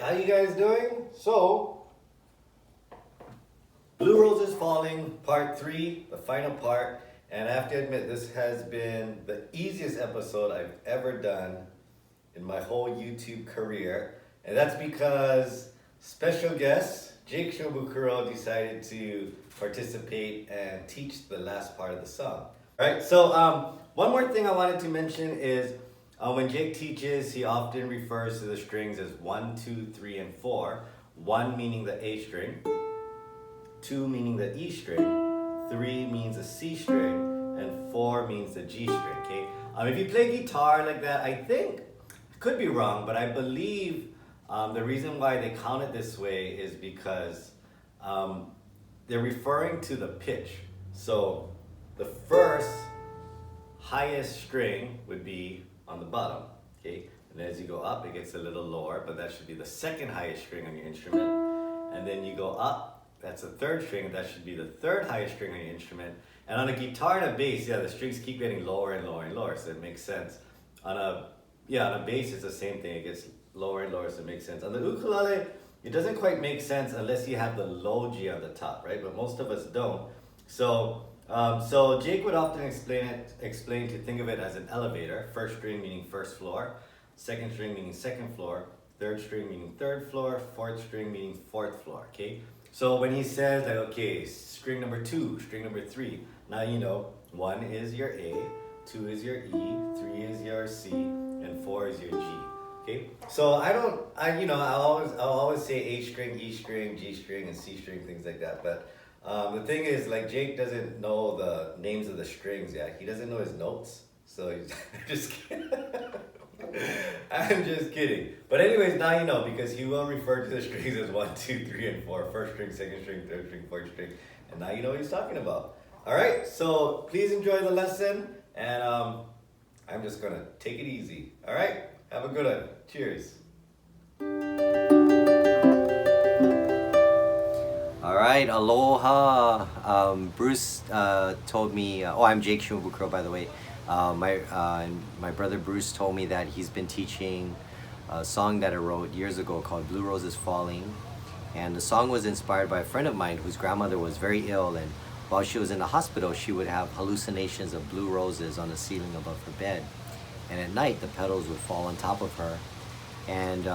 how you guys doing? So, Blue Roses Falling, part 3, the final part. And I have to admit, this has been the easiest episode I've ever done in my whole YouTube career. And that's because special guest, JAKE Shimabukuro, decided to participate and teach the last part of the song. Alright, so one more thing I wanted to mention is when Jake teaches, he often refers to the strings as 1, 2, 3, and 4. 1 meaning the A string, 2 meaning the E string, 3 means the C string, and 4 means the G string, okay? If you play guitar like that, I think, could be wrong, but I believe the reason why they count it this way is because they're referring to the pitch. So the first highest string would be on the bottom, okay? And as you go up, it gets a little lower, but that should be the second highest string on your instrument. And then you go up, that's the third string, and that should be the third highest string on your instrument. And on a guitar and a bass, yeah, the strings keep getting lower and lower and lower, so it makes sense. On a bass, it's the same thing. It gets lower and lower, so it makes sense. On the ukulele, it doesn't quite make sense unless you have the low G on the top, right? But most of us don't. So Jake would often explain to think of it as an elevator. First string meaning first floor, second string meaning second floor, third string meaning third floor, fourth string meaning fourth floor, okay? So when he says like, okay, string number 2, string number 3, now you know 1 is your A, 2 is your E, 3 is your C, and 4 is your G. Okay, so I'll always say A string, E string, G string, and C string, things like that. But the thing is, like, Jake doesn't know the names of the strings yet. He doesn't know his notes, so he's just kidding. I'm just kidding. But anyways, now you know, because he will refer to the strings as 1, 2, 3, and 4. First string, second string, third string, fourth string, and now you know what he's talking about. All right, so please enjoy the lesson, and I'm just gonna take it easy. All right. Have a good one. Cheers. All right, aloha. Bruce told me, I'm JAKE Shimabukuro, by the way. My brother Bruce told me that he's been teaching a song that I wrote years ago called Blue Roses Falling. And the song was inspired by a friend of mine whose grandmother was very ill, and while she was in the hospital, she would have hallucinations of blue roses on the ceiling above her bed. And at night, the petals would fall on top of her. And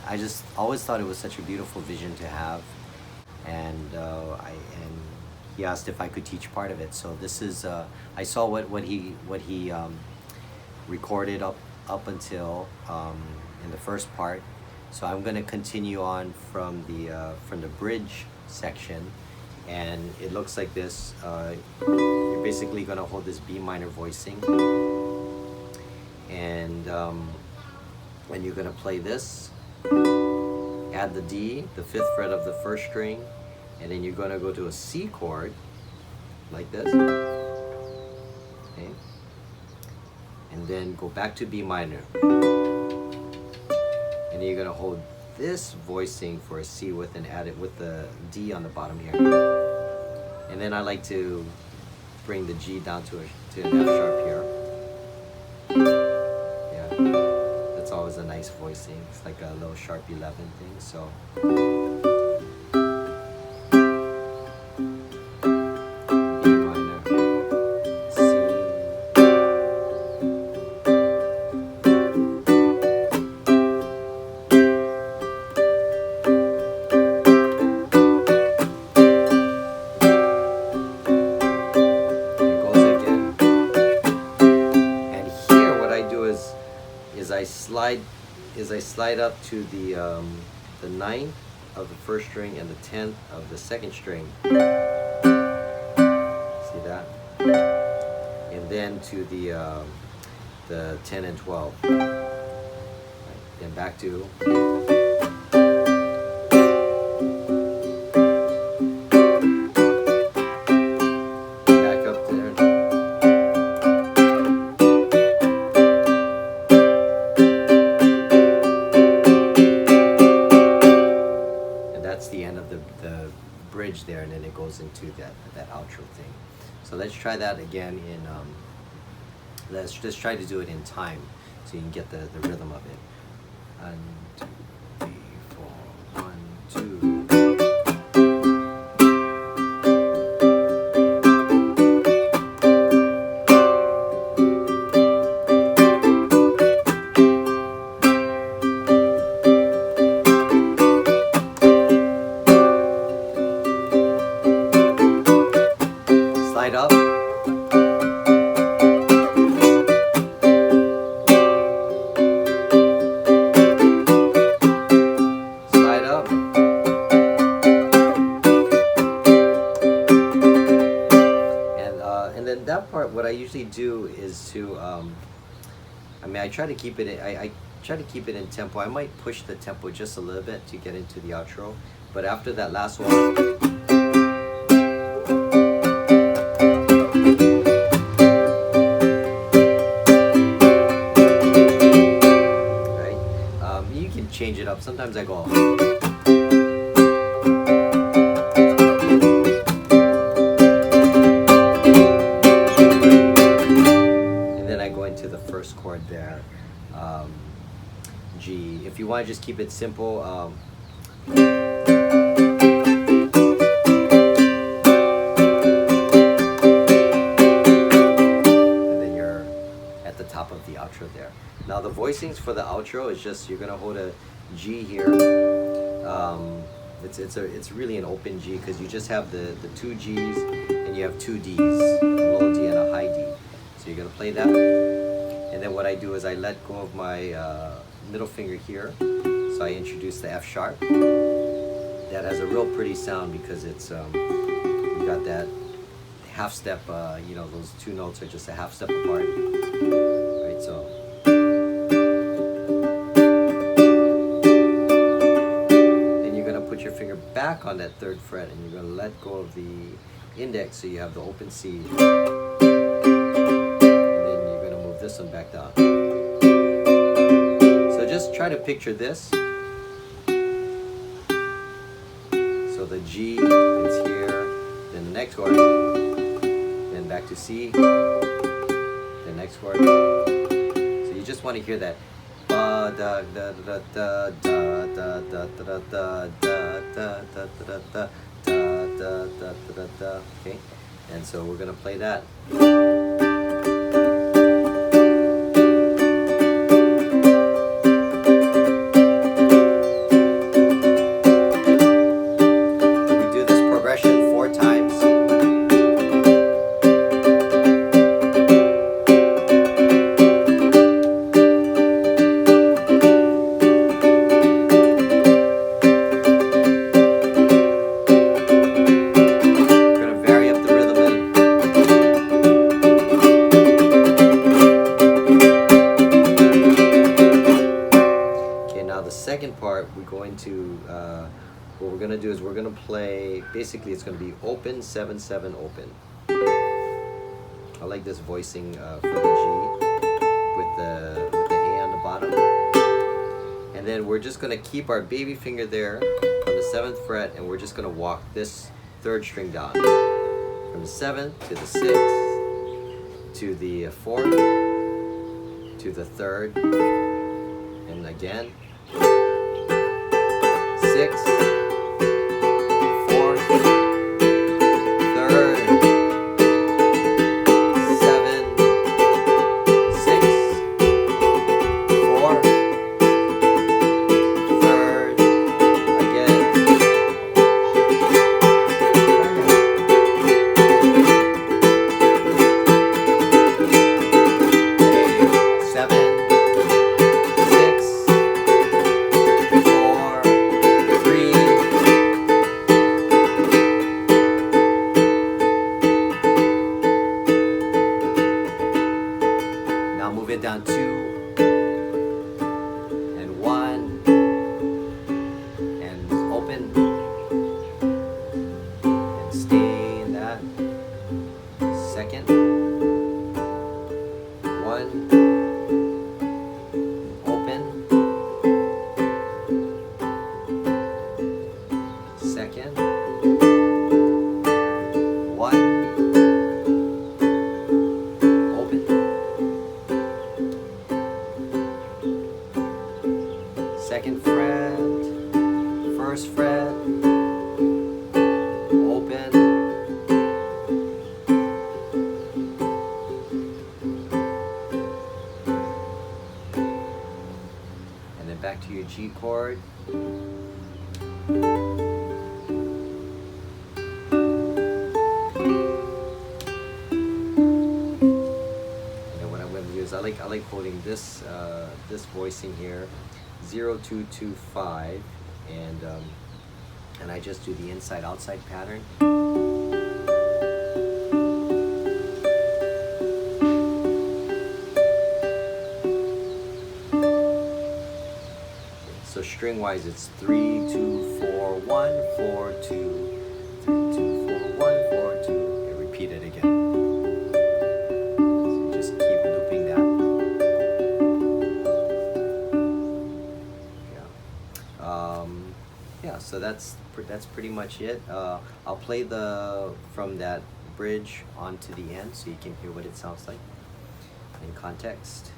I just always thought it was such a beautiful vision to have. And he asked if I could teach part of it. So this is, I saw what he recorded up until in the first part. So I'm going to continue on from the bridge section. And it looks like this. You're basically going to hold this B minor voicing. And you're going to play this, add the D, the 5th fret of the first string, and then you're going to go to a C chord, like this, okay? And then go back to B minor. And then you're going to hold this voicing for a C with and add it with the D on the bottom here. And then I like to bring the G down to an F sharp here. That's always a nice voicing. It's like a little sharp 11 thing. So B minor, C, it goes again. And here what I do is I slide up to the 9th of the first string and the 10th of the second string. See that? And then to the 10 and 12. Right. Then back to. Bridge there, and then it goes into that outro thing. So let's try that again in let's just try to do it in time so you can get the rhythm of it. 1, 2, 3, 4. usually do is to, I mean, I try to keep it. I try to keep it in tempo. I might push the tempo just a little bit to get into the outro, but after that last one, right? You can change it up. Sometimes I go. Into the first chord there, G. If you want to just keep it simple, and then you're at the top of the outro there. Now the voicings for the outro is just you're gonna hold a G here. It's really an open G because you just have the two G's and you have two D's, a low D and a high D. So you're gonna play that. And then what I do is I let go of my middle finger here. So I introduce the F sharp. That has a real pretty sound because it's you got that half step, you know, those two notes are just a half step apart. Right, so. Then you're gonna put your finger back on that third fret and you're gonna let go of the index so you have the open C. This one back down. So just try to picture this. So the G is here, then the next chord, then back to C, the next chord. So you just want to hear that. Okay, and so we're gonna play that. What we're gonna do is we're gonna play, basically it's gonna be open, 7/7 open. I like this voicing for the G with the A on the bottom. And then we're just gonna keep our baby finger there on the 7th fret and we're just gonna walk this 3rd string down. From the 7th to the 6th to the 4th to the 3rd and again 6, 4th, 3rd, 7, 6, 4, 3rd, again. 7, 6, 4, 3. Now move it down 2 and 1 and open and stay in that. 2nd, 1, open, 2nd, 1, open, 2nd fret, 1st fret, open, and then back to your G chord. I like holding this this voicing here, 0, 2, 2, 5, and I just do the inside-outside pattern. string wise, it's 3 2 4 1 4 2 3 2 4 1 4 2. Okay, repeat it again. So just keep looping that. Yeah, so that's pretty much it. I'll play from that bridge onto the end so you can hear what it sounds like in context.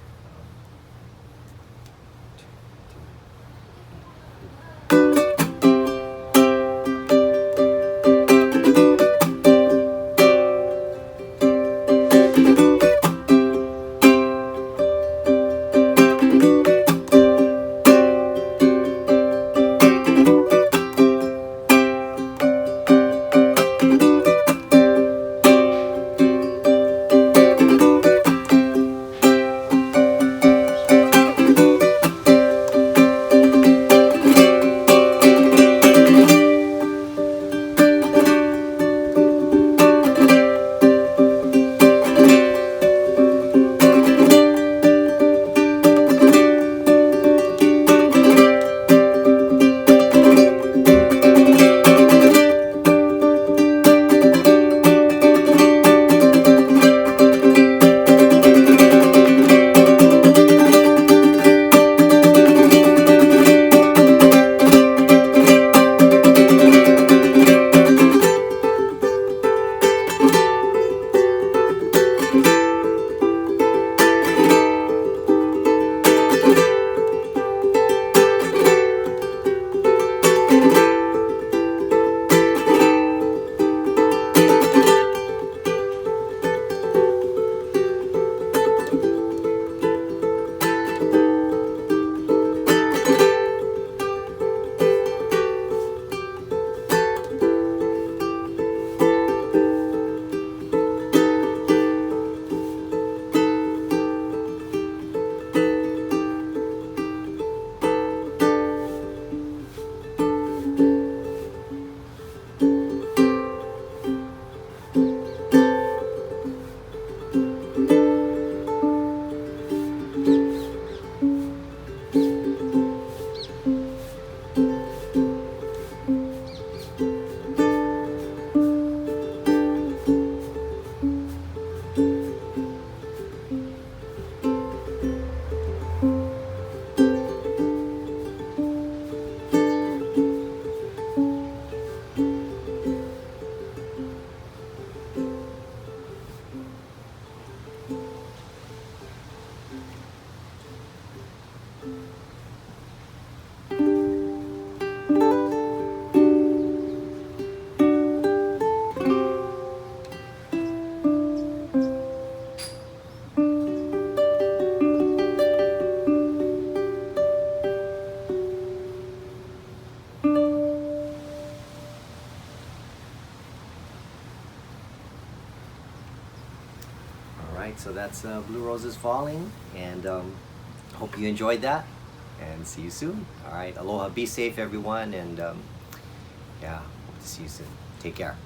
Alright, so that's Blue Roses Falling, and hope you enjoyed that, and see you soon. Alright, aloha, be safe everyone, and yeah, hope to see you soon. Take care.